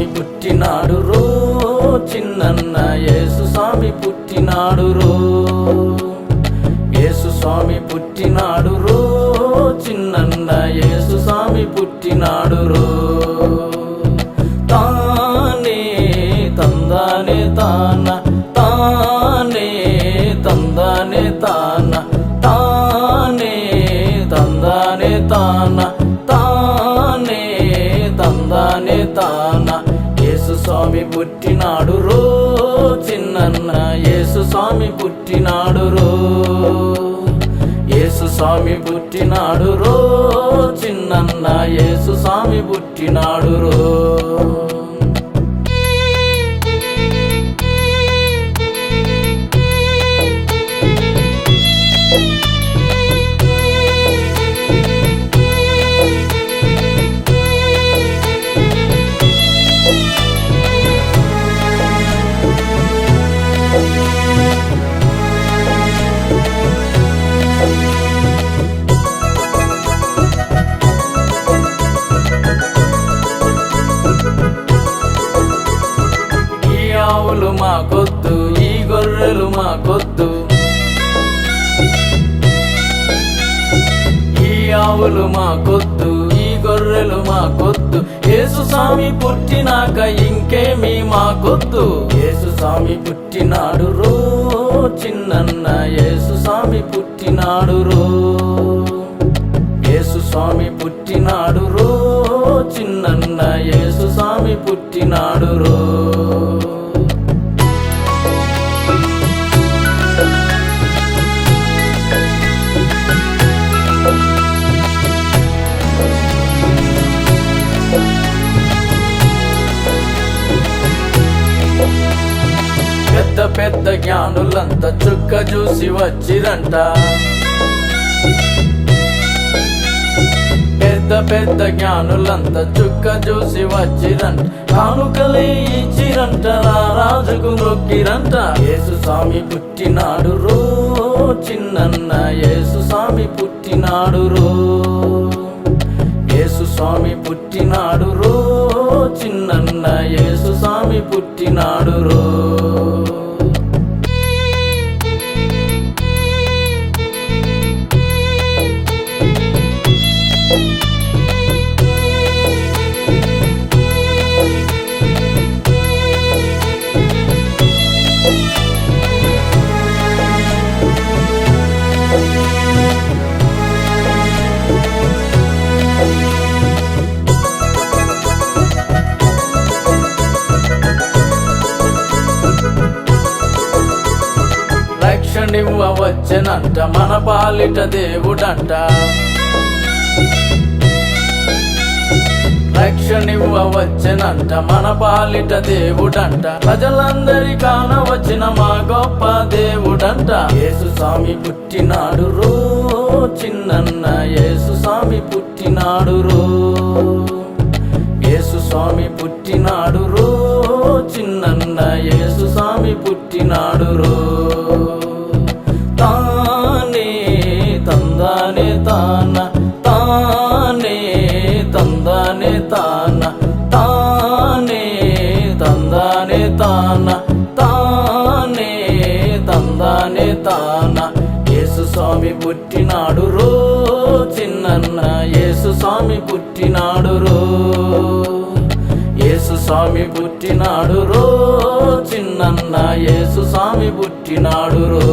స్వామి పుట్టినాడు రో, చిన్నన్న యేసు స్వామి పుట్టినాడు రో. యేసు స్వామి పుట్టినాడు రో, చిన్నన్న యేసు స్వామి పుట్టినాడు రో. తానే తందానే తాన, తానే తందానే తాన, తానే తందానే తాన, తానే తందానే తాన. యేసు స్వామి పుట్టినాడు రో, చిన్నన్న యేసు స్వామి పుట్టినాడు రో. యేసు స్వామి పుట్టినాడు రో, చిన్నన్న యేసు స్వామి పుట్టినాడు రో. ఆవులు మాకొద్దు, ఈ గొర్రెలు మాకొద్దు, ఈ ఆవులు మాకొద్దు, ఈ గొర్రెలు మాకొద్దు. యేసు స్వామి పుట్టినాక ఇంకేమీ మాకొద్దు. యేసు స్వామి పుట్టినాడు రో, చిన్నన్న యేసు స్వామి పుట్టినాడు రో. యేసు స్వామి పుట్టినాడు రో, చిన్నన్న యేసు స్వామి పుట్టినాడు రో. పెద్ద పెద్ద జ్ఞానులంతా చుక్క చూసి వచ్చిరంట, పెద్ద పెద్ద జ్ఞానులంతా చుక్క చూసి వచ్చిరంట. కానుకలే ఇచ్చిరంట, రాజుకు మొక్కిరంట. యేసు స్వామి పుట్టినాడు రో, చిన్నన్న యేసు స్వామి పుట్టినాడు రో. యేసు స్వామి పుట్టినాడు రో, చిన్నన్న యేసు స్వామి పుట్టినాడు రో. రక్షణివ్వ వచ్చెనంట మన పాలిట దేవుడంట, రక్షణివ్వ వచ్చెనంట మన పాలిట దేవుడంట. ప్రజలందరి కాన వచ్చిన మా గొప్ప దేవుడంట. యేసు స్వామి పుట్టినాడు రో, చిన్నన్న యేసు స్వామి పుట్టినాడు రో. యేసు స్వామి పుట్టినాడు రో, చిన్నన్న యేసు స్వామి పుట్టినాడు రో. తానే తందానే తాన, తానే తందానే తాన, తానే తందానే తాన, తానే తందానే తాన. యేసు స్వామి పుట్టినాడు రో, చిన్నన్న యేసు స్వామి పుట్టినాడు రో. యేసు స్వామి పుట్టినాడు రో, చిన్నన్న యేసు స్వామి పుట్టినాడు రో.